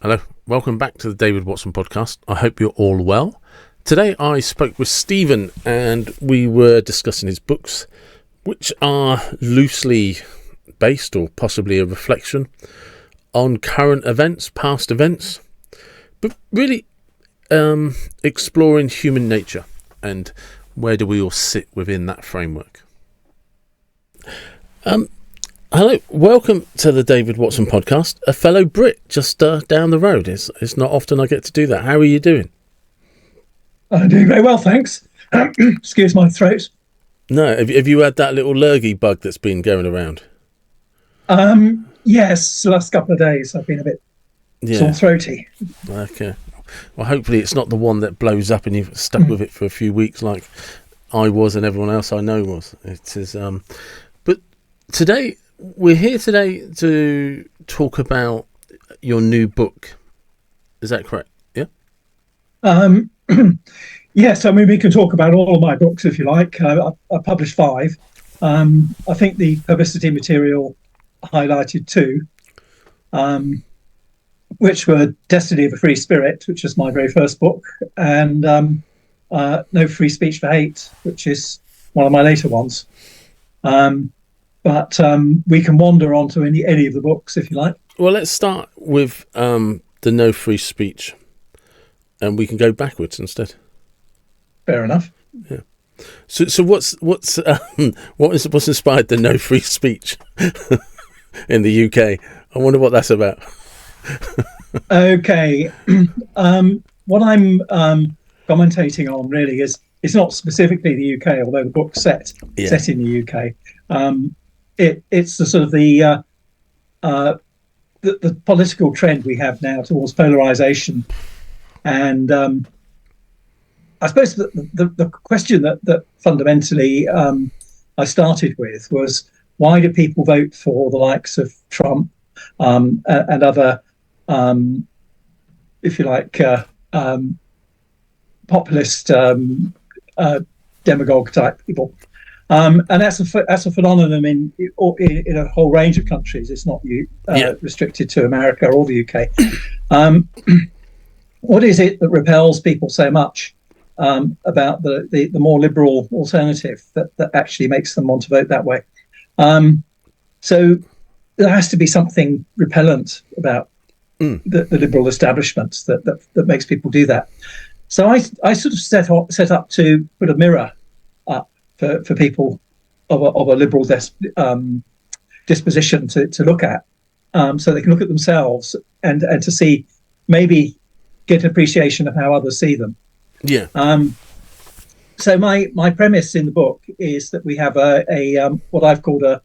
Hello, welcome back to the David Watson podcast. I hope you're all well. Today I spoke with Stephen and we were discussing his books, which are loosely based or possibly a reflection on current events, past events, but really exploring human nature and where do we all sit within that framework. Hello, welcome to the David Watson podcast. A fellow Brit just down the road. It's not often I get to do that. How are you doing? I'm doing very well, thanks. Excuse my throat. No, have you had that little lurgy bug that's been going around? Yes, the last couple of days I've been a bit sore throaty. Okay. Well, hopefully it's not the one that blows up and you've stuck with it for a few weeks like I was and everyone else I know was. It is. But today, we're here today to talk about your new book. Is that correct? Yeah? Yes, I mean, we can talk about all of my books if you like. I published 5. I think the publicity material highlighted 2, which were Destiny of a Free Spirit, which is my very first book, and No Free Speech for Hate, which is one of my later ones. But we can wander on to any of the books if you like. Well, let's start with the No Free Speech, and we can go backwards instead. Fair enough. Yeah. So what's inspired the No Free Speech in the UK? I wonder what that's about. Okay. What I'm commentating on really is it's not specifically the UK, although the book's set in the UK. It's the sort of the political trend we have now towards polarisation, and I suppose the question that fundamentally I started with was, why do people vote for the likes of Trump and other, if you like, populist demagogue type people? And that's a phenomenon in a whole range of countries. It's not restricted to America or the UK. What is it that repels people so much about the more liberal alternative that actually makes them want to vote that way? So there has to be something repellent about the liberal establishment that makes people do that. So I sort of set up to put a mirror up for people of a liberal disposition to look at, so they can look at themselves and to see, maybe get an appreciation of how others see them. Yeah. So my premise in the book is that we have a what I've called a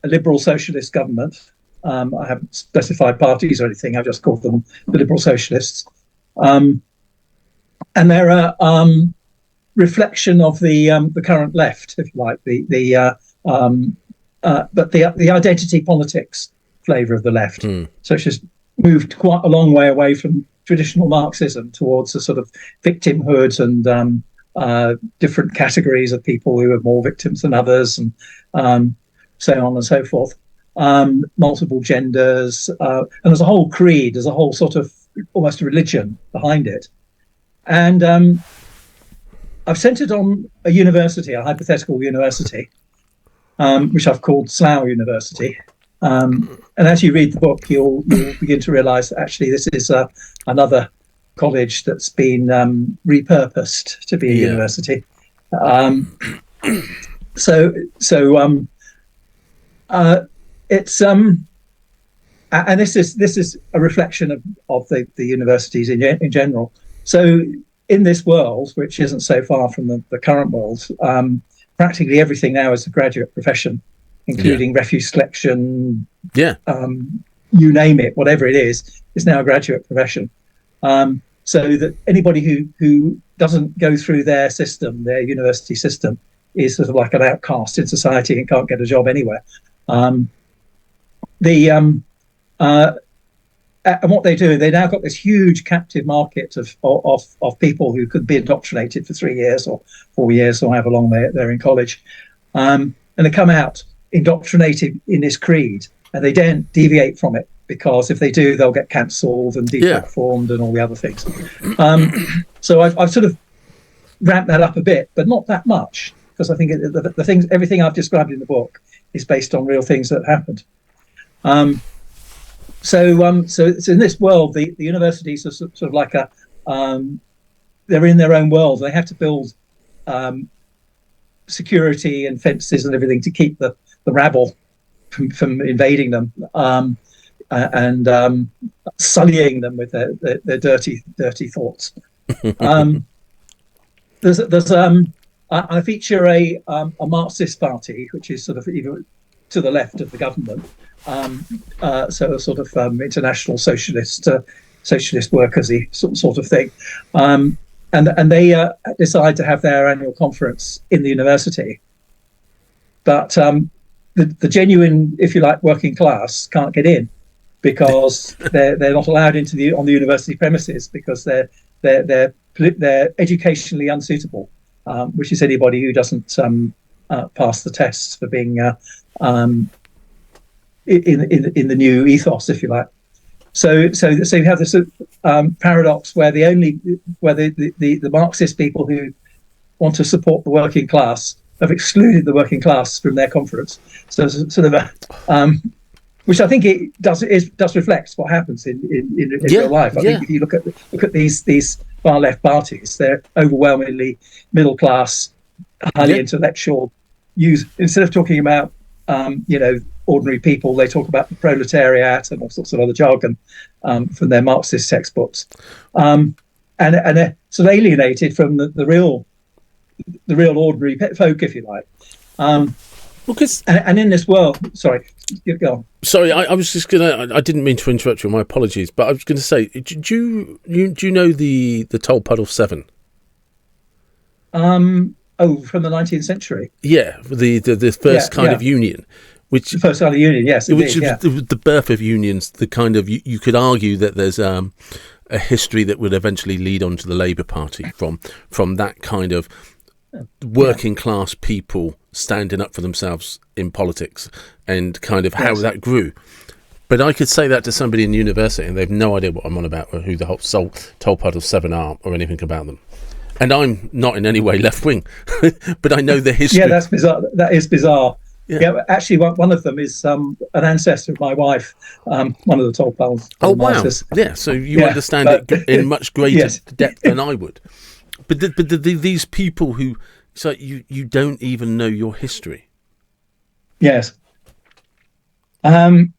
liberal socialist government. I haven't specified parties or anything. I've just called them the liberal socialists. And they're a reflection of the current left, if you like, but the identity politics flavour of the left. So it's just moved quite a long way away from traditional Marxism towards a sort of victimhood and different categories of people who are more victims than others, and so on and so forth. Multiple genders, and there's a whole creed, there's a whole sort of almost religion behind it. And I've centred on a university, a hypothetical university, which I've called Slough University. And as you read the book, you'll begin to realise that actually this is another college that's been repurposed to be a university. It's and this is a reflection of the universities in general. So in this world, which isn't so far from the current world, practically everything now is a graduate profession, including refuse collection. You name it, whatever it is now a graduate profession. So that anybody who doesn't go through their system, their university system, is sort of like an outcast in society and can't get a job anywhere. And what they do, they now got this huge captive market of people who could be indoctrinated for 3 years or 4 years or however long they're in college. And they come out indoctrinated in this creed, and they daren't deviate from it. because if they do, they'll get cancelled and deplatformed and all the other things. So I've sort of ramped that up a bit, but not that much, because I think the things, everything I've described in the book is based on real things that happened. So in this world, the universities are sort of like they're in their own world. They have to build security and fences and everything to keep the rabble from invading them, and sullying them with their dirty thoughts. I feature a Marxist party, which is sort of either to the left of the government, so a sort of international socialist workersy sort of thing, and they decide to have their annual conference in the university, but the genuine, if you like, working class can't get in, because they're not allowed on the university premises, because they're educationally unsuitable, which is anybody who doesn't pass the tests for being in the new ethos, if you like. So you have this paradox where the Marxist people who want to support the working class have excluded the working class from their conference. So it's sort of which I think it does reflect what happens in real life. I think if you look at these far left parties, they're overwhelmingly middle class, highly intellectual. Instead of talking about ordinary people, they talk about the proletariat and all sorts of other jargon from their Marxist textbooks, and they're sort of alienated from the real ordinary folk, if you like. Because and in this world, sorry, go on. Sorry, I was just gonna. I didn't mean to interrupt you. My apologies, but I was going to say, do you know the Toll Puddle 7? From the 19th century. Yeah, the first kind of union, which the first kind of union, yes, indeed, which was the birth of unions. The kind of you could argue that there's a history that would eventually lead on to the Labour Party from that kind of working class people standing up for themselves in politics, and kind of how that grew. But I could say that to somebody in university and they've no idea what I'm on about, or who the whole Toll Puddle 7 are, or anything about them. And I'm not in any way left wing, but I know the history. Yeah, that's bizarre. That is bizarre. Yeah, actually, one of them is an ancestor of my wife, one of the Toll Puddles. Oh, wow. Yeah, so you understand it in much greater depth than I would. But these people who, it's like you don't even know your history. Yes. Anyway,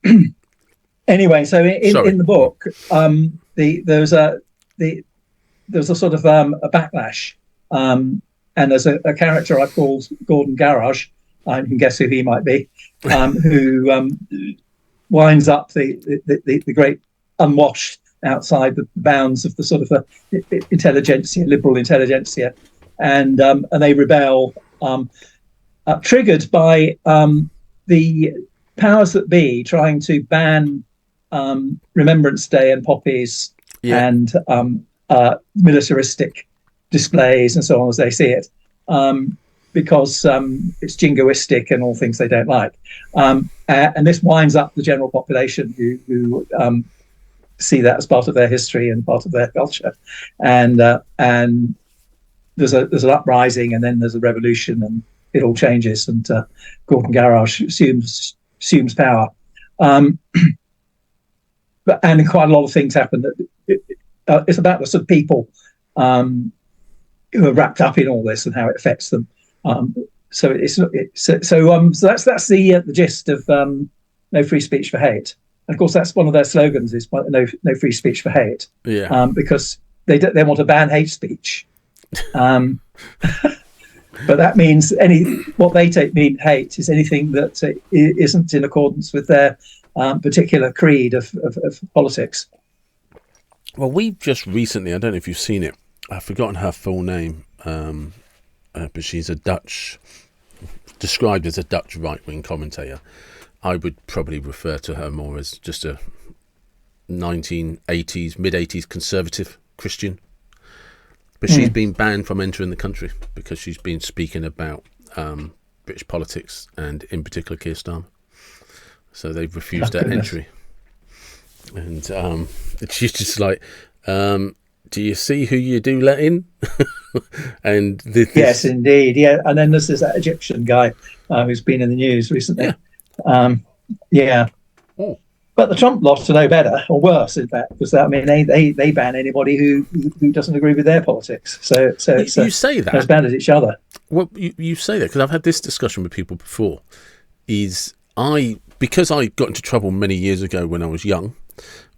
so in the book, there's a sort of a backlash, and there's a character I called Gordon Garage. You can guess who he might be, who winds up the great unwashed outside the bounds of the sort of intelligentsia, liberal intelligentsia, and they rebel, triggered by the powers that be trying to ban Remembrance Day and poppies and militaristic displays and so on as they see it, because it's jingoistic and all things they don't like, and this winds up the general population who see that as part of their history and part of their culture, and there's an uprising, and then there's a revolution, and it all changes, and Gordon Garage assumes power, and quite a lot of things happen. It's about the sort of people who are wrapped up in all this and how it affects them. So that's the gist of No Free Speech for Hate. And of course, that's one of their slogans: is no free speech for hate. Yeah. Because they want to ban hate speech. But that means what they mean hate is anything that isn't in accordance with their particular creed of politics. Well, we've just recently, I don't know if you've seen it, I've forgotten her full name, but she's described as a Dutch right-wing commentator. I would probably refer to her more as just a 1980s, mid-80s conservative Christian. But she's been banned from entering the country because she's been speaking about British politics and in particular Keir Starmer. So they've refused her entry. And she's just like, do you see who you do let in? And yes, indeed, yeah. And then there's that Egyptian guy who's been in the news recently. Yeah. Oh. But the Trump lot are no better, or worse, in fact, because they ban anybody who doesn't agree with their politics. So you say that as bad as each other. Well, you say that because I've had this discussion with people before. Because I got into trouble many years ago when I was young.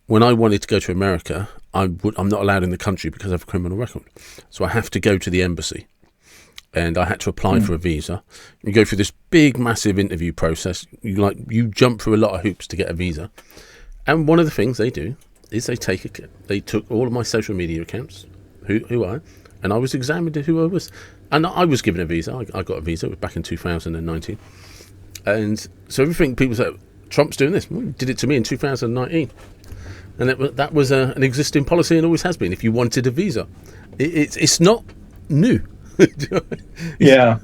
When I wanted to go to America, I'm not allowed in the country because I have a criminal record, so I have to go to the embassy, and I had to apply for a visa. You go through this big, massive interview process. You jump through a lot of hoops to get a visa, and one of the things they do is they took all of my social media accounts, and I was examined at who I was, and I was given a visa. I got a visa back in 2019, and so everything people say, Trump's doing this. Well, he did it to me in 2019. And that was an existing policy and always has been. If you wanted a visa, it's not new. Yeah.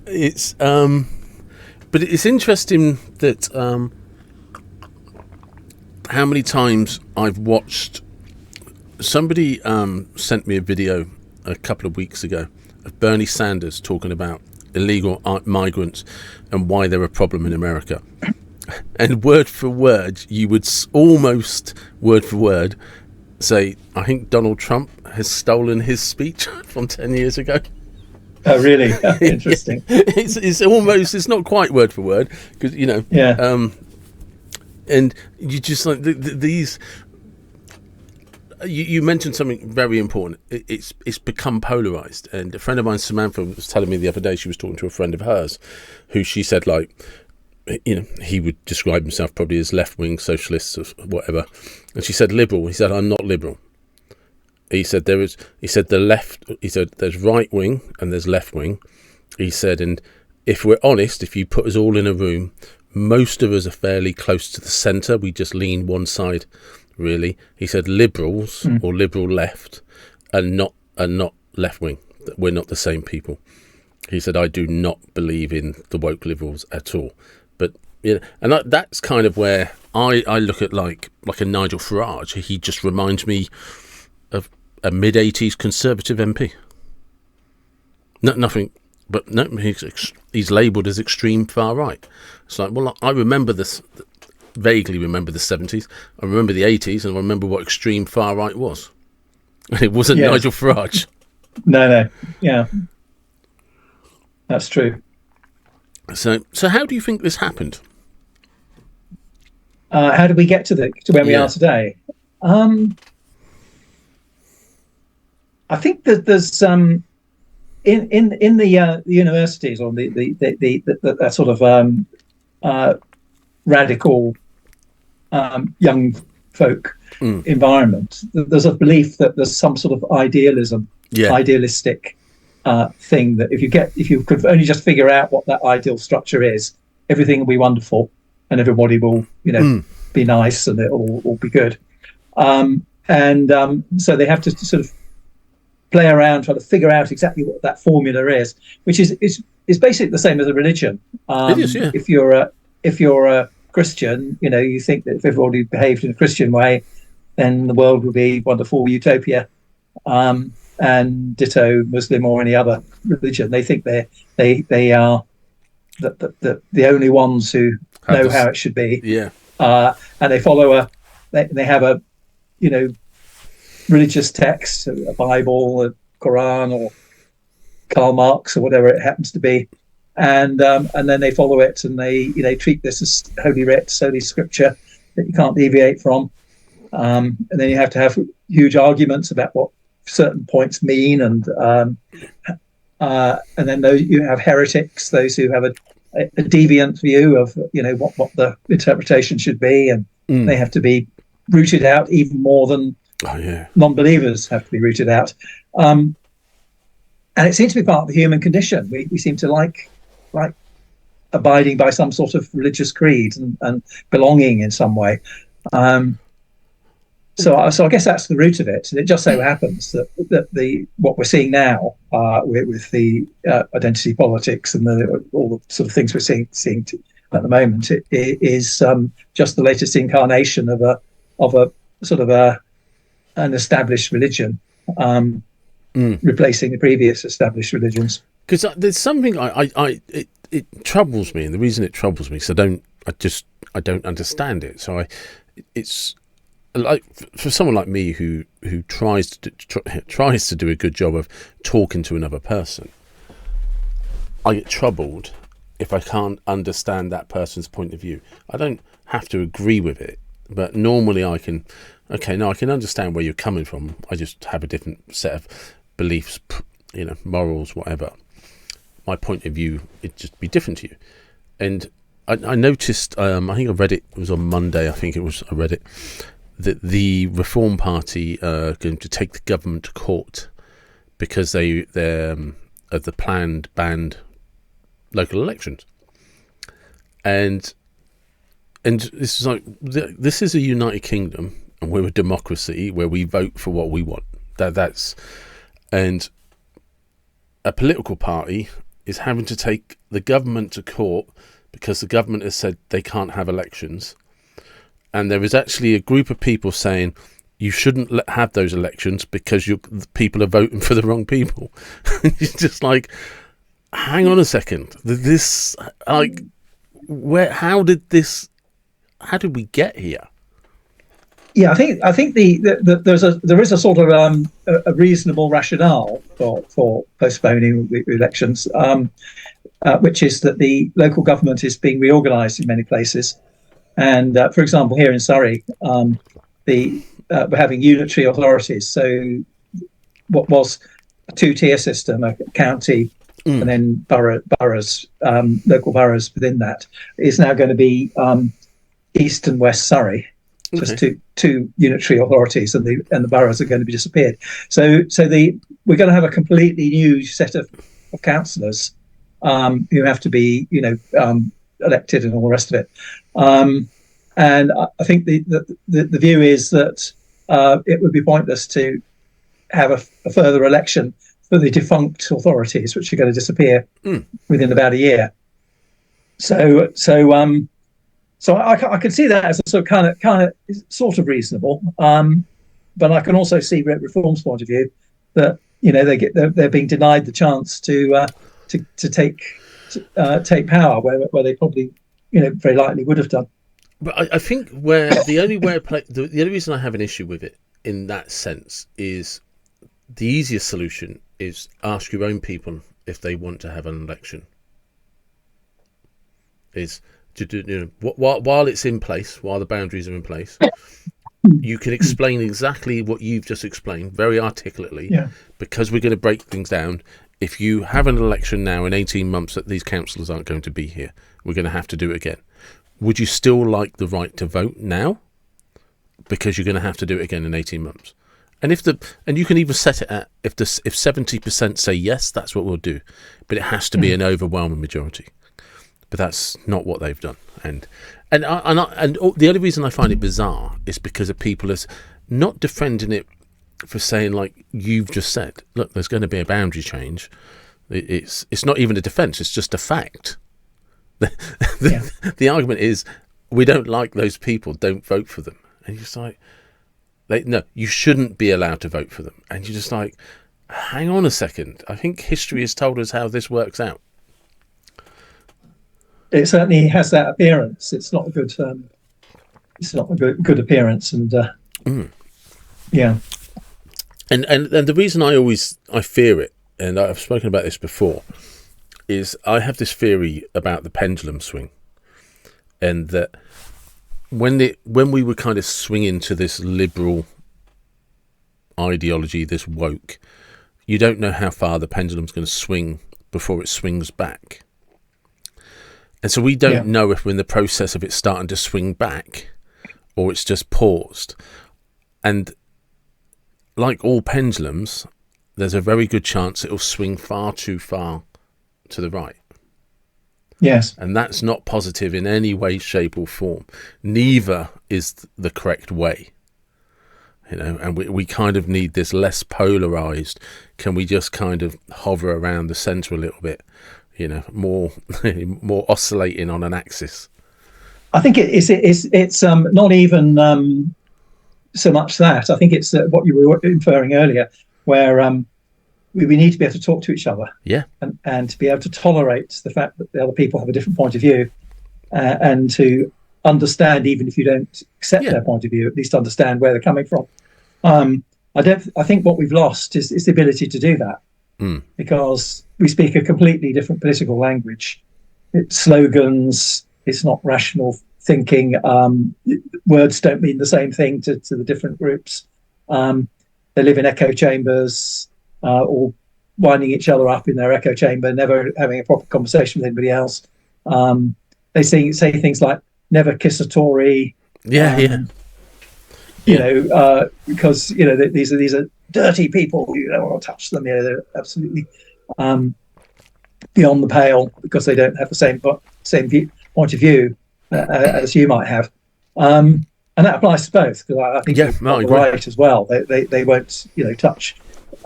It's but it's interesting that how many times I've watched. Somebody sent me a video a couple of weeks ago of Bernie Sanders talking about illegal migrants and why they're a problem in America. And word for word, you would almost word for word say, I think Donald Trump has stolen his speech from 10 years ago. Oh, really? Interesting. It's not quite word for word because, Yeah. And you just like these. You mentioned something very important. It's become polarized. And a friend of mine, Samantha, was telling me the other day, she was talking to a friend of hers who she said, like, he would describe himself probably as left-wing socialist or whatever. And she said liberal. He said, I'm not liberal. He said there's right wing and there's left wing. He said, and if we're honest, if you put us all in a room, most of us are fairly close to the centre. We just lean one side, really. He said liberals or liberal left are not left wing. We're not the same people. He said, I do not believe in the woke liberals at all. But and that's kind of where I look at like a Nigel Farage. He just reminds me of a mid-80s Conservative MP. Nothing, but no, he's labelled as extreme far right. It's like, well, I remember this, vaguely remember the 70s. I remember the 80s, and I remember what extreme far right was. And it wasn't Nigel Farage. No, yeah, that's true. So how do you think this happened? How did we get to where we are today? I think that there's in the universities or the sort of radical young folk environment. There's a belief that there's some sort of idealistic thing that if you could only just figure out what that ideal structure is, everything will be wonderful and everybody will be nice and it'll all be good. So they have to sort of play around trying to figure out exactly what that formula is, which is basically the same as a religion. It is, yeah. If you're a Christian, you think that if everybody behaved in a Christian way, then the world would be wonderful utopia. And ditto Muslim or any other religion. They think they are the only ones who know how it should be. Yeah. And they follow they have a religious text, a Bible, a Quran, or Karl Marx, or whatever it happens to be, and then they follow it, and they treat this as holy writ, holy scripture that you can't deviate from, and then you have to have huge arguments about what certain points mean, and then you have heretics, those who have a deviant view of what the interpretation should be, and they have to be rooted out even more than non-believers have to be rooted out. And it seems to be part of the human condition. We seem to like abiding by some sort of religious creed and belonging in some way. So I guess that's the root of it. And it just so happens that what we're seeing now with the identity politics and all the sort of things we're seeing at the moment, it is just the latest incarnation of a sort of an established religion, replacing the previous established religions. Because there's something it troubles me, and the reason it troubles me is I don't understand it. So it's like for someone like me who tries to do a good job of talking to another person, I get troubled if I can't understand that person's point of view. I don't have to agree with it, but normally I can understand where you're coming from. I just have a different set of beliefs, morals, whatever. My point of view, it'd just be different to you. And I noticed, I think I read it was on Monday, I read it, that the Reform Party are going to take the government to court because they're of the planned banned local elections. And this is like, this is a United Kingdom, and we're a democracy where we vote for what we want. And a political party is having to take the government to court because the government has said they can't have elections. And there is actually a group of people saying you shouldn't have those elections because people are voting for the wrong people. It's just like, hang on a second. This, like, how did we get here? Yeah, I think there is a sort of a reasonable rationale for postponing the elections, which is that the local government is being reorganised in many places, and for example, here in Surrey, we're having unitary authorities. So what was a two-tier system, a county and then boroughs, local boroughs within that, is now going to be East and West Surrey. Just two unitary authorities, and the boroughs are going to be disappeared. So we're going to have a completely new set of councillors who have to be elected and all the rest of it. And I think the view is that it would be pointless to have a further election for the defunct authorities, which are going to disappear within about a year. So I can see that as a sort of reasonable, but I can also see Reform's point of view that they're being denied the chance to take power where they probably very likely would have done. But I think the only reason I have an issue with it in that sense is the easiest solution is ask your own people if they want to have an election. While it's in place, while the boundaries are in place, you can explain exactly what you've just explained very articulately, because we're going to break things down. If you have an election now in 18 months that these councillors aren't going to be here, we're going to have to do it again. Would you still like the right to vote now? Because you're going to have to do it again in 18 months. And you can even set it at if 70% say yes, that's what we'll do. But it has to be an overwhelming majority. But that's not what they've done, and the only reason I find it bizarre is because of people as not defending it for saying, like you've just said, look, there's going to be a boundary change. It's not even a defence; it's just a fact. The argument is we don't like those people, don't vote for them, and you're just like, no, you shouldn't be allowed to vote for them, and you're just like, hang on a second. I think history has told us how this works out. It certainly has that appearance. It's not a good. It's not a good appearance, and yeah. And the reason I fear it, and I've spoken about this before, is I have this theory about the pendulum swing, and that when we were kind of swinging to this liberal ideology, this woke, you don't know how far the pendulum's going to swing before it swings back. And so we don't know if we're in the process of it starting to swing back or it's just paused. And like all pendulums, there's a very good chance it'll swing far too far to the right. Yes. And that's not positive in any way, shape or form. Neither is the correct way. And we kind of need this less polarized. Can we just kind of hover around the center a little bit? More oscillating on an axis. I think it's not even so much that. I think it's what you were inferring earlier, where we need to be able to talk to each other, and to be able to tolerate the fact that the other people have a different point of view, and to understand, even if you don't accept their point of view, at least understand where they're coming from. I think what we've lost is the ability to do that, because we speak a completely different political language. It's slogans. It's not rational thinking. Words don't mean the same thing to the different groups. They live in echo chambers, or winding each other up in their echo chamber, never having a proper conversation with anybody else. They say things like "never kiss a Tory." You know, because these are dirty people. You don't want to touch them. They're absolutely beyond the pale because they don't have the same point of view as you might have, and that applies to both. Because I think you're right as well. They won't touch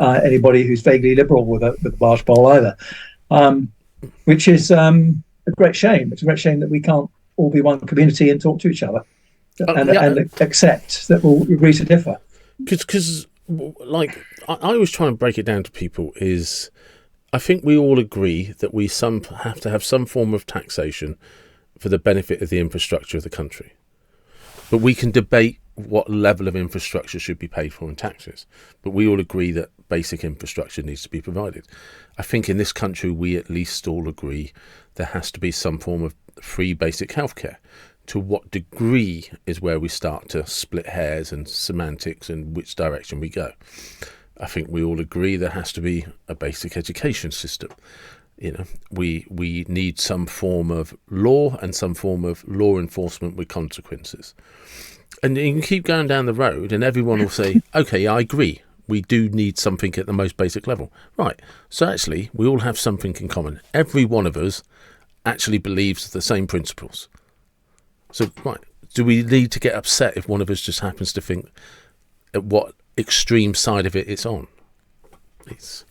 anybody who's vaguely liberal with a barge pole either, which is a great shame. It's a great shame that we can't all be one community and talk to each other and accept that we'll agree to differ. Because like I always try and break it down to people is, I think we all agree that we have to have some form of taxation for the benefit of the infrastructure of the country. But we can debate what level of infrastructure should be paid for in taxes. But we all agree that basic infrastructure needs to be provided. I think in this country, we at least all agree there has to be some form of free basic healthcare. To what degree is where we start to split hairs and semantics and which direction we go. I think we all agree there has to be a basic education system. We need some form of law and some form of law enforcement with consequences. And you can keep going down the road and everyone will say, okay, I agree. We do need something at the most basic level. Right. So actually, we all have something in common. Every one of us actually believes the same principles. So, right, do we need to get upset if one of us just happens to think at what extreme side of it it's on? It's,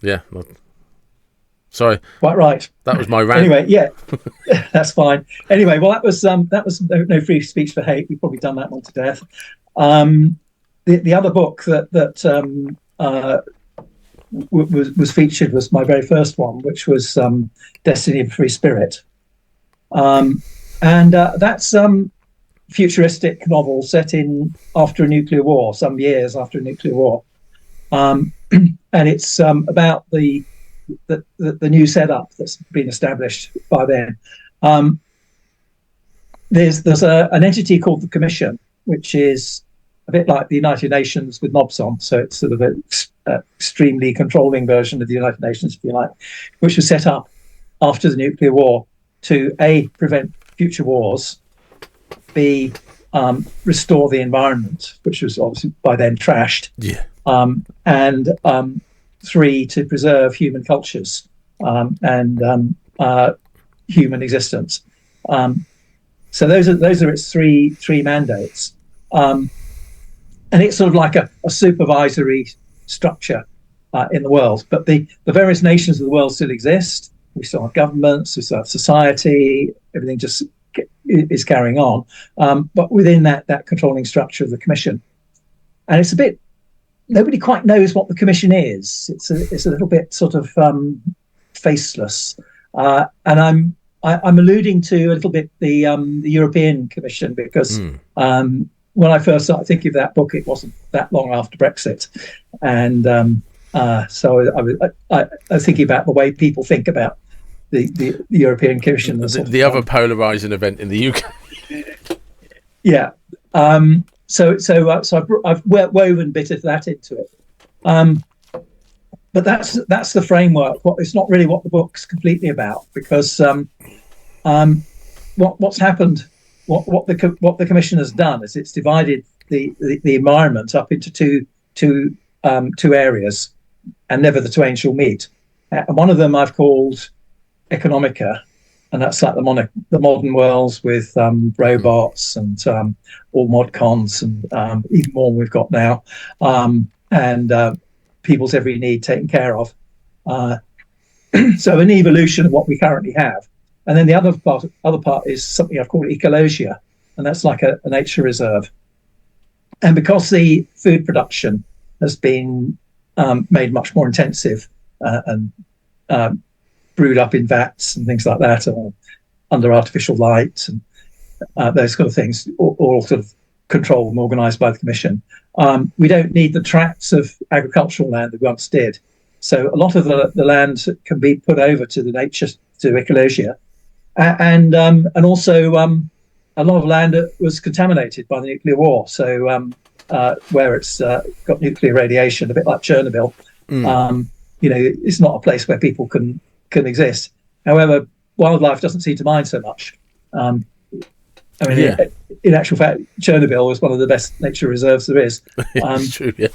Yeah. Sorry. Quite right. That was my rant. Anyway, yeah, that's fine. Anyway, well, that was no free speech for hate. We've probably done that one to death. The other book that was featured was my very first one, which was Destiny of a Free Spirit, and that's futuristic novel set in after a nuclear war, some years after a nuclear war, and it's about the new setup that's been established by then. There's an entity called the Commission, which is a bit like the United Nations with knobs on. So it's sort of an extremely controlling version of the United Nations, if you like, which was set up after the nuclear war to A, prevent future wars, B, restore the environment, which was obviously by then trashed, and 3, to preserve human cultures and human existence. So those are its three mandates. And it's sort of like a supervisory structure in the world. But the various nations of the world still exist. We still have governments, we still have society, everything just is carrying on. But within that controlling structure of the Commission. And it's a bit, nobody quite knows what the Commission is. It's a little bit sort of faceless. And I'm alluding to a little bit the European Commission, because when I first started thinking of that book, it wasn't that long after Brexit, and so I was thinking about the way people think about the European Commission. The other polarising event in the UK. Yeah. So I've woven a bit of that into it. But that's the framework. It's not really what the book's completely about, because what's happened. What the Commission has done is it's divided the environment up into two areas, and never the twain shall meet. And one of them I've called Economica, and that's like the modern worlds with robots and all mod cons and even more we've got now, and people's every need taken care of. So an evolution of what we currently have. And then the other part is something I've called ecologia, and that's like a nature reserve. And because the food production has been made much more intensive and brewed up in vats and things like that, or under artificial light and those kind of things, all sort of controlled and organised by the Commission, we don't need the tracts of agricultural land that we once did. So a lot of the land can be put over to the nature, to ecologia, and also a lot of land was contaminated by the nuclear war. So where it's got nuclear radiation, a bit like Chernobyl, it's not a place where people can exist. However, wildlife doesn't seem to mind so much. In actual fact, Chernobyl was one of the best nature reserves there is. It's true, yeah.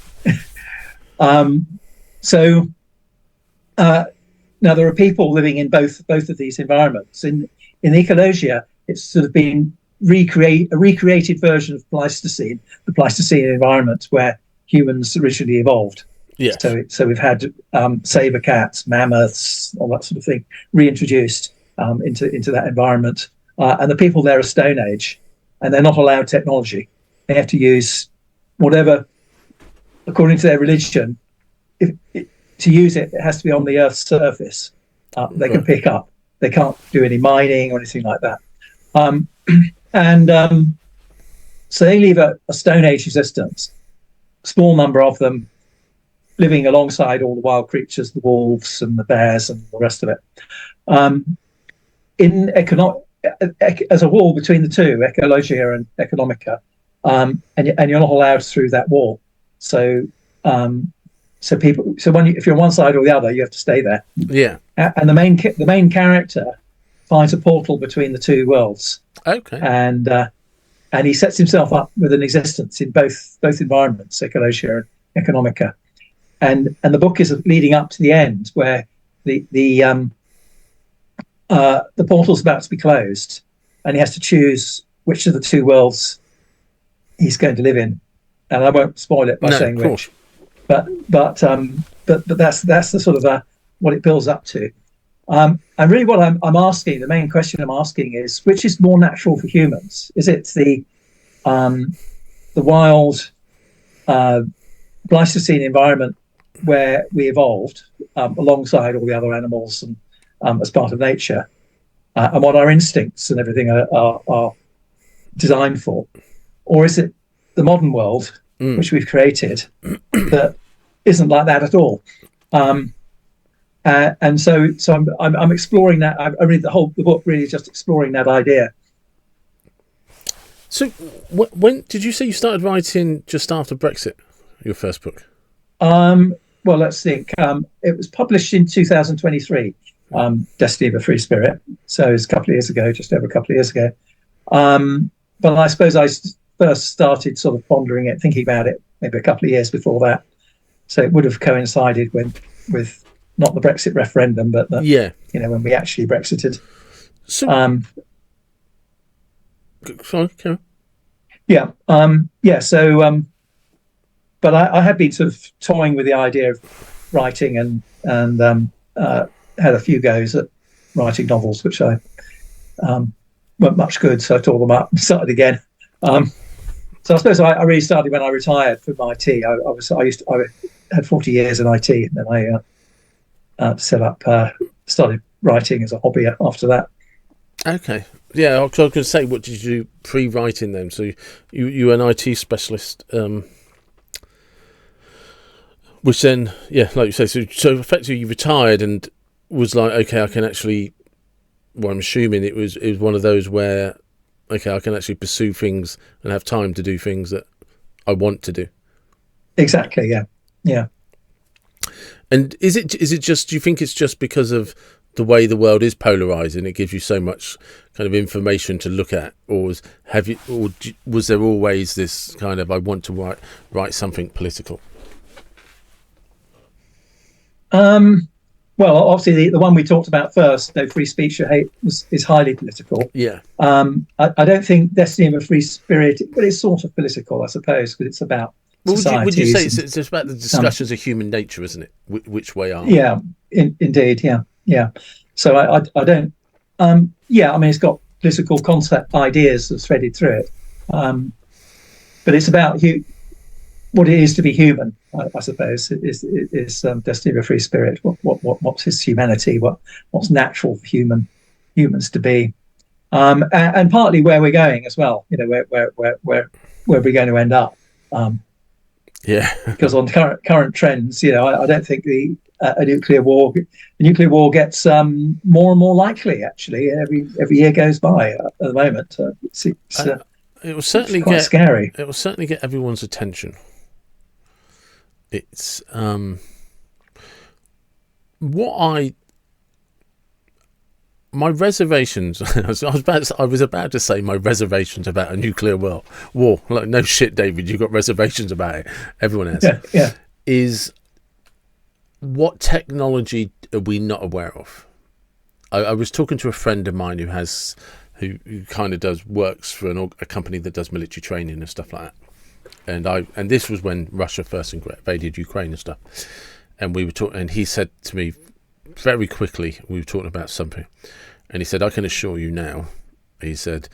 Now there are people living in both of these environments. In ecologia, it's sort of been a recreated version of Pleistocene, the Pleistocene environment where humans originally evolved. Yes. So we've had saber cats, mammoths, all that sort of thing reintroduced into that environment. And the people there are Stone Age, and they're not allowed technology. They have to use whatever, according to their religion, to use it has to be on the Earth's surface. They can pick up. They can't do any mining or anything like that. So they leave a Stone Age existence. A small number of them living alongside all the wild creatures, the wolves and the bears and the rest of it. As a wall between the two, ecologia and economica, and you're not allowed through that wall. So if you're on one side or the other, you have to stay there. Yeah. And the main character finds a portal between the two worlds. Okay. And he sets himself up with an existence in both environments, ecologia and economica. And the book is leading up to the end where the portal's about to be closed, and he has to choose which of the two worlds he's going to live in. And I won't spoil it by saying which, but that's the sort of what it builds up to. And really, what I'm asking, the main question I'm asking is, which is more natural for humans? Is it the wild Pleistocene environment where we evolved alongside all the other animals and as part of nature, and what our instincts and everything are designed for? Or is it the modern world, which we've created, that isn't like that at all? And so I'm exploring that. I read the book really just exploring that idea. So when did you say you started writing? Just after Brexit, your first book? Well, let's think. It was published in 2023, Destiny of a Free Spirit. So it's a couple of years ago, just over a couple of years ago. But I suppose I first started sort of pondering it, thinking about it, maybe a couple of years before that. So it would have coincided with not the Brexit referendum, but when we actually Brexited. So, sorry, Karen. So, but I had been sort of toying with the idea of writing and had a few goes at writing novels, which I weren't much good, so I tore them up and started again. So I suppose I really started when I retired from IT. I had 40 years in IT, and then I started writing as a hobby after that. Okay. Yeah, I was going to say, what did you do pre-writing then? So you were an IT specialist, which then, like you say, so effectively you retired and was like, okay, I can actually, well, I'm assuming it was one of those where, okay, I can actually pursue things and have time to do things that I want to do. Exactly, yeah. And is it just, do you think it's just because of the way the world is polarized and it gives you so much kind of information to look at, or was there always this kind of, I want to write something political? Well, obviously the one we talked about first, no free speech or hate, is highly political. Yeah. I don't think Destiny of a Free Spirit, but it's sort of political, I suppose, because it's about societies. Would you say it's about the discussions of human nature, isn't it? Which way are? Yeah, indeed, yeah. So I don't. Yeah, I mean, it's got political concept ideas that's threaded through it, but it's about what it is to be human. I suppose is does Steve a free spirit? What's his humanity? What's natural for humans to be? And partly where we're going as well. You know, where we're going to end up. Because on current trends, you know, I don't think a nuclear war gets more and more likely. Actually, every year goes by at the moment. It will certainly quite scary. It will certainly get everyone's attention. It's my reservations. I was about to say my reservations about a nuclear war. Like, no shit, David, you've got reservations about it. Everyone has. Yeah. Is what technology are we not aware of? I was talking to a friend of mine who kind of works for a company that does military training and stuff like that. And this was when Russia first invaded Ukraine and stuff. And we were talking, and he said to me very quickly, we were talking about something, and he said, I can assure you now, he said,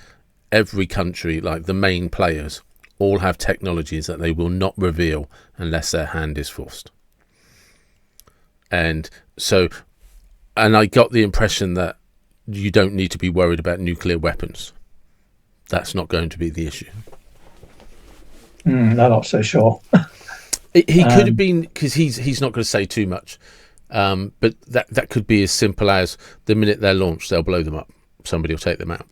every country, like the main players, all have technologies that they will not reveal unless their hand is forced. And I got the impression that you don't need to be worried about nuclear weapons. That's not going to be the issue. I'm not so sure. He could have been, because he's not going to say too much. But that could be as simple as the minute they're launched, they'll blow them up. Somebody will take them out.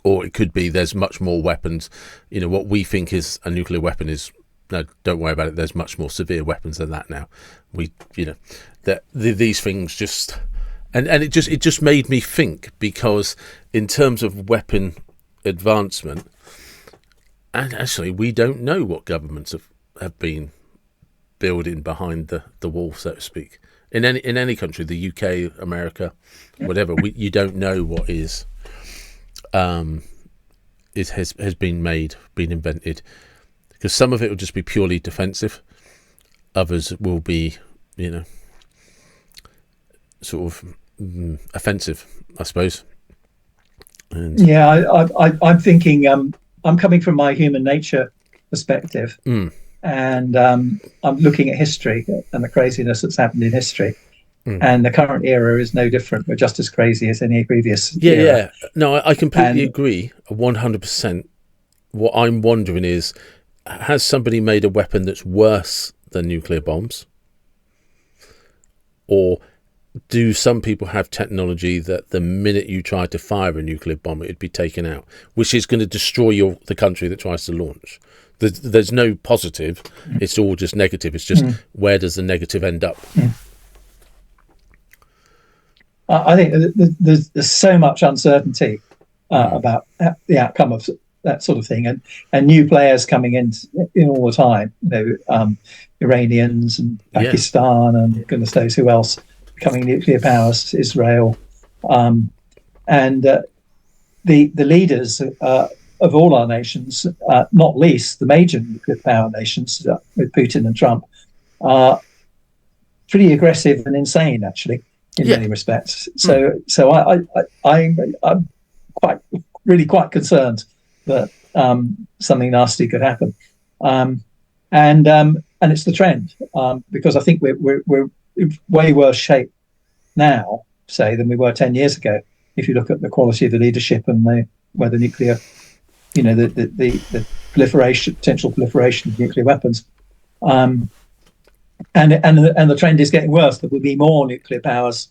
Or it could be there's much more weapons. You know, what we think is a nuclear weapon is, no, don't worry about it. There's much more severe weapons than that now. These things just, and it just made me think, because in terms of weapon advancement, and actually we don't know what governments have been building behind the wall, so to speak. In any country, the UK, America, whatever, you don't know what has been made, been invented, because some of it will just be purely defensive, others will be, sort of offensive, I suppose. And I'm thinking, I'm coming from my human nature perspective. And I'm looking at history and the craziness that's happened in history. And the current era is no different. We're just as crazy as any previous era. Yeah. No, I completely agree, 100%. What I'm wondering is, has somebody made a weapon that's worse than nuclear bombs? Or do some people have technology that the minute you try to fire a nuclear bomb, it'd be taken out, which is going to destroy the country that tries to launch? There's no positive. It's all just negative. It's just where does the negative end up? I think there's so much uncertainty about the outcome of that sort of thing, and new players coming in all the time. Iranians and Pakistan and goodness knows who else becoming nuclear powers. Israel, and the leaders of all our nations, not least the major nuclear power nations with Putin and Trump, are pretty aggressive and insane, actually, in many respects. So I'm quite concerned that something nasty could happen, and it's the trend, because I think we're in way worse shape now, say, than we were 10 years ago. If you look at the quality of the leadership and where the nuclear, the potential proliferation of nuclear weapons, and the trend is getting worse. There will be more nuclear powers,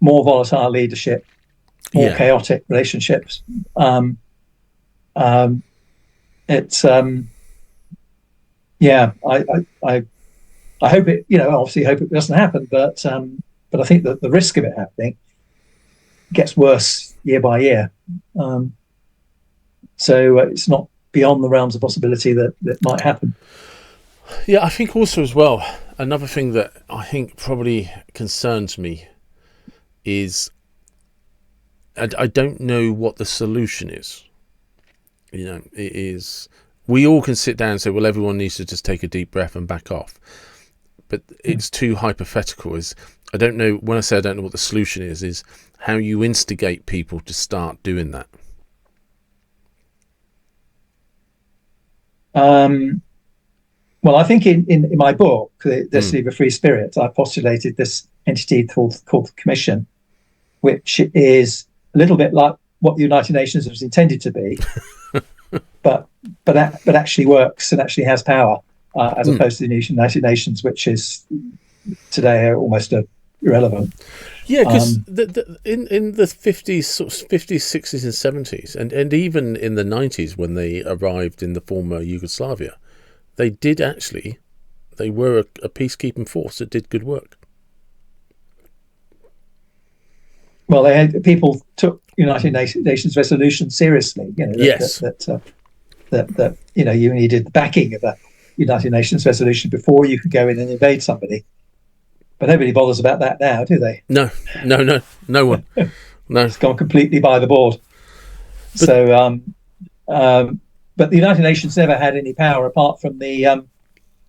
more volatile leadership, more chaotic relationships. It's I hope it, obviously hope it doesn't happen, but I think that the risk of it happening gets worse year by year. So it's not beyond the realms of possibility that might happen. Yeah, I think also as well, another thing that I think probably concerns me is I don't know what the solution is. It is, we all can sit down and say, well, everyone needs to just take a deep breath and back off. But it's too hypothetical. I don't know, when I say I don't know what the solution is how you instigate people to start doing that. Well, I think in my book, The Destiny of a Free Spirit, I postulated this entity called the Commission, which is a little bit like what the United Nations was intended to be, but actually works and actually has power, as opposed to the United Nations, which is today almost irrelevant. Yeah, because in the 50s, sort of 50s, 60s and 70s, and even in the 90s when they arrived in the former Yugoslavia, they were a peacekeeping force that did good work. Well, people took United Nations resolutions seriously. Yes. That you needed the backing of a United Nations resolution before you could go in and invade somebody. But nobody bothers about that now, do they? No one. No, it's gone completely by the board. But the United Nations never had any power apart from the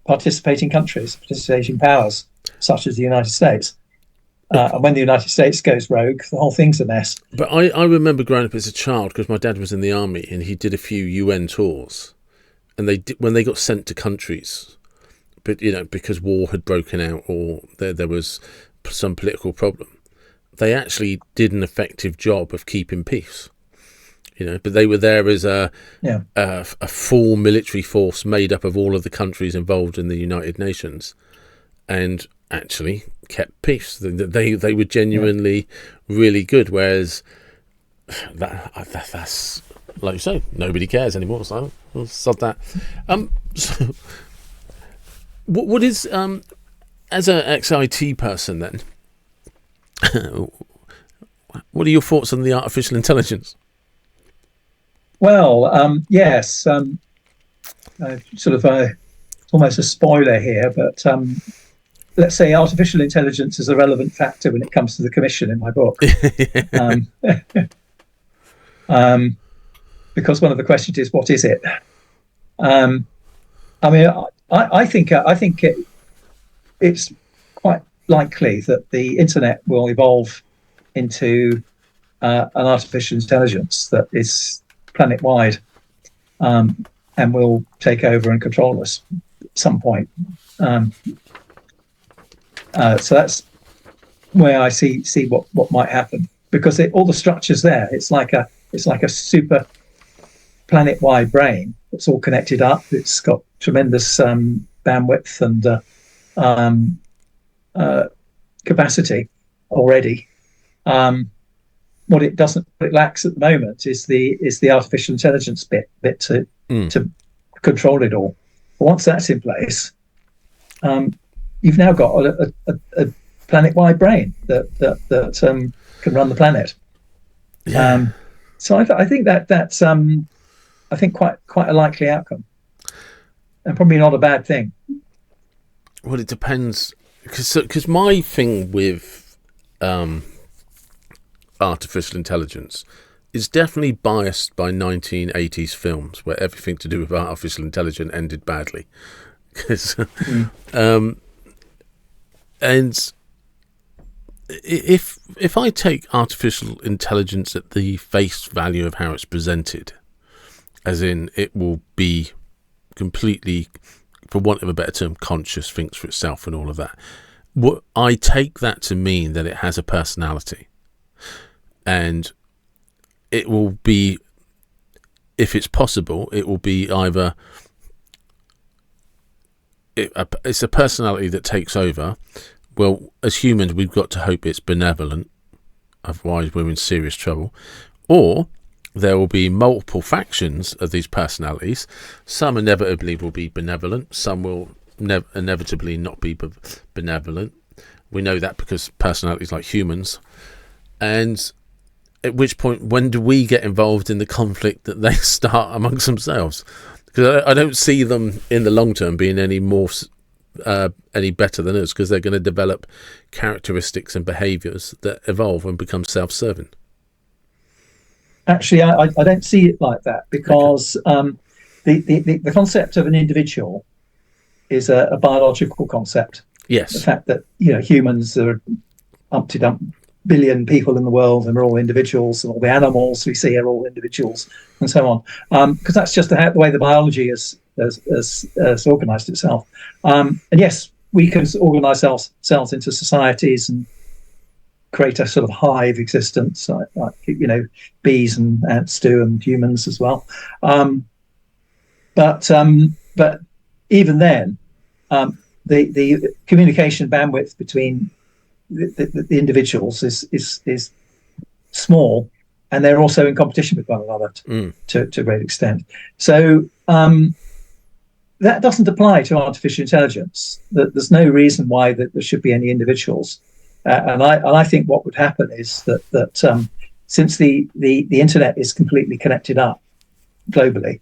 participating powers, such as the United States. And when the United States goes rogue, the whole thing's a mess. But I remember growing up as a child, because my dad was in the army and he did a few UN tours, and when they got sent to countries, but because war had broken out or there was some political problem, they actually did an effective job of keeping peace. But they were there as a full military force made up of all of the countries involved in the United Nations, and actually kept peace. They were genuinely really good. Whereas that's, like you say, nobody cares anymore. So we'll sod that. So what is as an ex-IT person then? What are your thoughts on the artificial intelligence? Well, yes, almost a spoiler here, but let's say artificial intelligence is a relevant factor when it comes to the Commission in my book. Because one of the questions is, what is it? I think it's quite likely that the internet will evolve into an artificial intelligence that is planet-wide, and will take over and control us at some point. So that's where I see what might happen, because all the structures there. It's like a super planet-wide brain. It's all connected up. It's got tremendous bandwidth and capacity already. What it lacks at the moment is the artificial intelligence bit to control it all. But once that's in place, you've now got a planet-wide brain that can run the planet. Yeah. So I think that's quite a likely outcome, and probably not a bad thing. Well, it depends, because my thing with artificial intelligence is definitely biased by 1980s films where everything to do with artificial intelligence ended badly. And if I take artificial intelligence at the face value of how it's presented, as in it will be completely, for want of a better term, conscious, thinks for itself and all of that, what I take that to mean that it has a personality. And it will be, if it's possible, it will be either it's a personality that takes over. Well, as humans, we've got to hope it's benevolent, otherwise we're in serious trouble. Or there will be multiple factions of these personalities. Some inevitably will be benevolent, some will inevitably not be benevolent. We know that because personalities like humans. And at which point, when do we get involved in the conflict that they start amongst themselves? Because I don't see them in the long term being any better than us, because they're going to develop characteristics and behaviours that evolve and become self-serving. Actually, I don't see it like that, because the concept of an individual is a biological concept. Yes. The fact that humans are umpty-dump billion people in the world, and we're all individuals, and all the animals we see are all individuals, and so on. Because that's just the way the biology has organised itself. And yes, we can organise ourselves into societies and create a sort of hive existence, like bees and ants do, and humans as well. But even then, the communication bandwidth between the individuals is small, and they're also in competition with one another to a great extent. So that doesn't apply to artificial intelligence. There's no reason why there should be any individuals. And I think what would happen is that since the internet is completely connected up globally,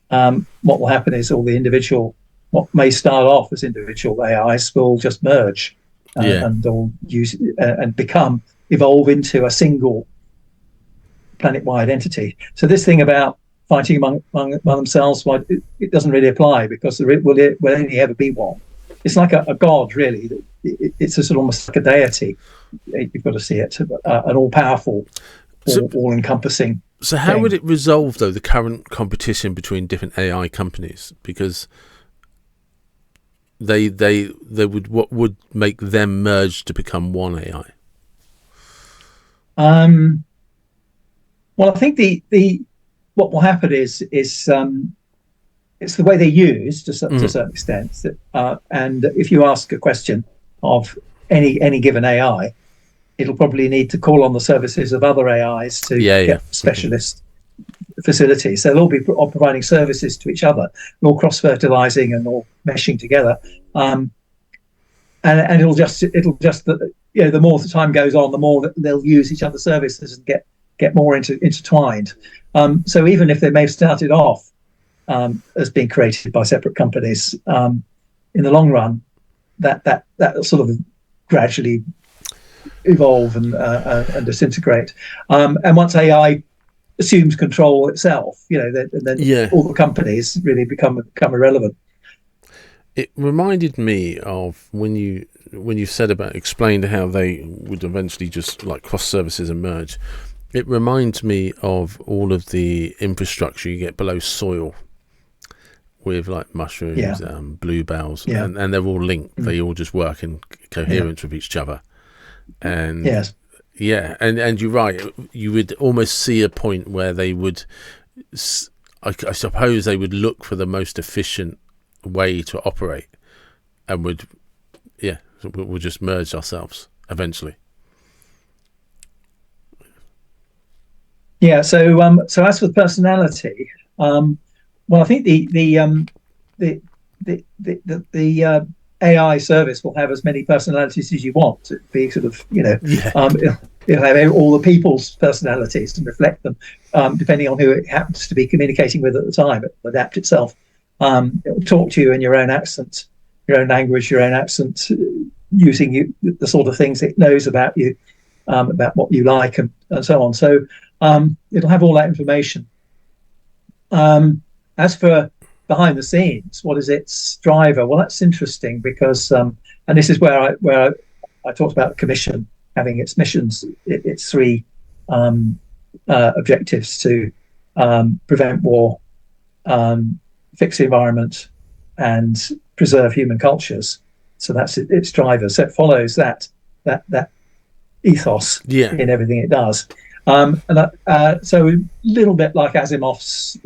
what will happen is all the what may start off as individual AIs will just merge and all use and evolve into a single planet-wide entity. So this thing about fighting among themselves, it doesn't really apply, because there will only ever be one. It's like a god, really. It's a sort of almost like a deity. You've got to see it, an all-powerful, all-encompassing. So how would it resolve, though, the current competition between different AI companies? Because they would, what would make them merge to become one AI? Well, I think what will happen is it's the way they're used to a certain extent. And if you ask a question of any given AI, it'll probably need to call on the services of other AIs to get specialist facilities. So they'll all be providing services to each other, all cross-fertilizing and all meshing together. And it'll just the more the time goes on, the more that they'll use each other's services and get more intertwined. So even if they may have started off as being created by separate companies, in the long run, that sort of gradually evolve and disintegrate. And once AI assumes control itself, then all the companies really become irrelevant. It reminded me of when you said explained how they would eventually just like cross services and merge. It reminds me of all of the infrastructure you get below soil with like mushrooms, bluebells, and they're all linked. They all just work in coherence with each other. And and you're right. You would almost see a point where they would, I suppose, they would look for the most efficient way to operate, and we'll just merge ourselves eventually. Yeah. So as for personality, well, I think the AI service will have as many personalities as you want. It'll be sort of it'll have all the people's personalities and reflect them, depending on who it happens to be communicating with at the time. It will adapt itself. It will talk to you in your own accent, your own language, your own accent, using the sort of things it knows about you, about what you like, and so on. So it'll have all that information. As for behind the scenes, what is its driver? Well, that's interesting because, and this is where I talked about the Commission having its missions, its three objectives to prevent war, fix the environment, and preserve human cultures. So that's its driver. So it follows that ethos in everything it does. So a little bit like Asimov's,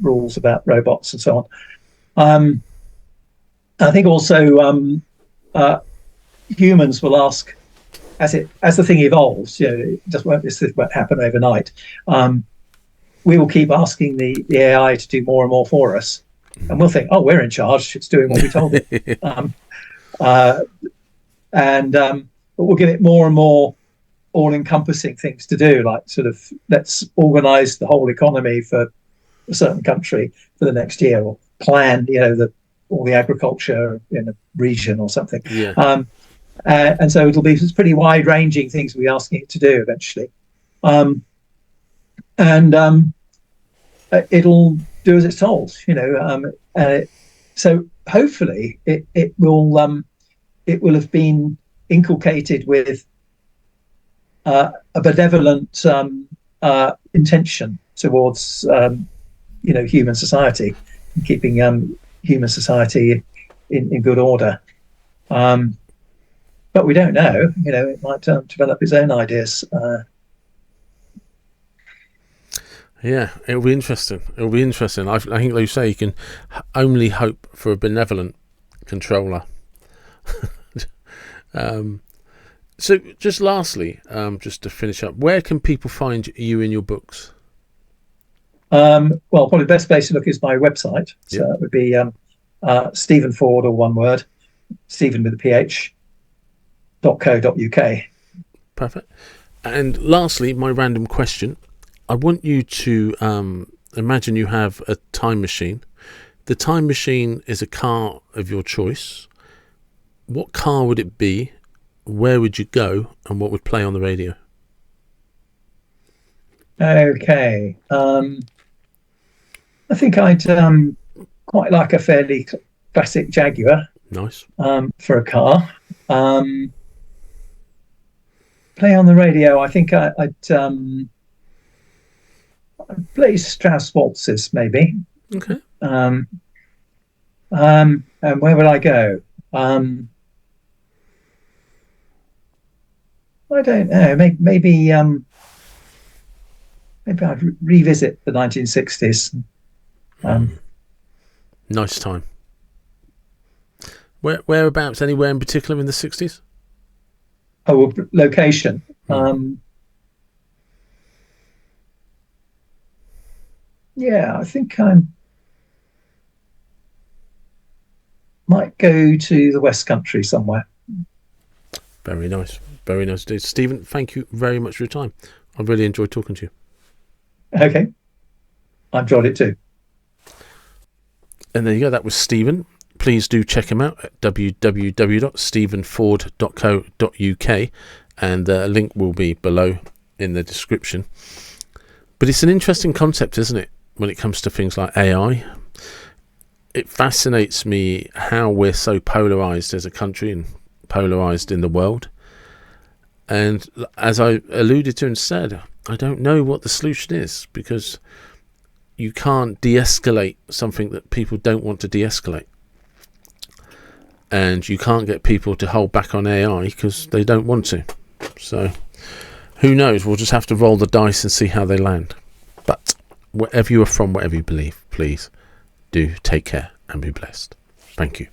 rules about robots and so on. I think also humans will ask, as the thing evolves, this won't happen overnight. We will keep asking the AI to do more and more for us, and we'll think, oh, we're in charge. It's doing what we told it. But we'll give it more and more all-encompassing things to do, like sort of let's organize the whole economy for a certain country for the next year, or plan all the agriculture in a region or something. And so it'll be pretty wide-ranging things we'll be asking it to do eventually, and it'll do as it's told. So hopefully it will have been inculcated with a benevolent intention towards human society, keeping human society in good order. But we don't know. It might develop its own ideas. Yeah, it'll be interesting. I think, like you say, you can only hope for a benevolent controller. So just lastly, just to finish up, where can people find you in your books? Well, probably the best place to look is my website. So it would be Stephen Ford, or one word, Stephen with a PH, .co.uk. Perfect. And lastly, my random question. I want you to imagine you have a time machine. The time machine is a car of your choice. What car would it be? Where would you go? And what would play on the radio? Okay. I think I'd quite like a fairly classic Jaguar. Nice. For a car. Play on the radio. I think I'd play Strauss waltzes, maybe. Okay. And where would I go? I don't know. Maybe I'd revisit the 1960s. Nice time. Whereabouts? Anywhere in particular in the 60s? Oh, location. Yeah, I think I might go to the West Country somewhere. Very nice. Very nice indeed. Stephen, thank you very much for your time. I really enjoyed talking to you. Okay. I enjoyed it too. And there you go. That was Stephen. Please do check him out at www.stephenford.co.uk, and a link will be below in the description. But it's an interesting concept, isn't it, when it comes to things like AI? It fascinates me how we're so polarised as a country and polarised in the world. And as I alluded to and said, I don't know what the solution is, because you can't de-escalate something that people don't want to de-escalate. And you can't get people to hold back on AI because they don't want to. So who knows? We'll just have to roll the dice and see how they land. But wherever you are from, whatever you believe, please do take care and be blessed. Thank you.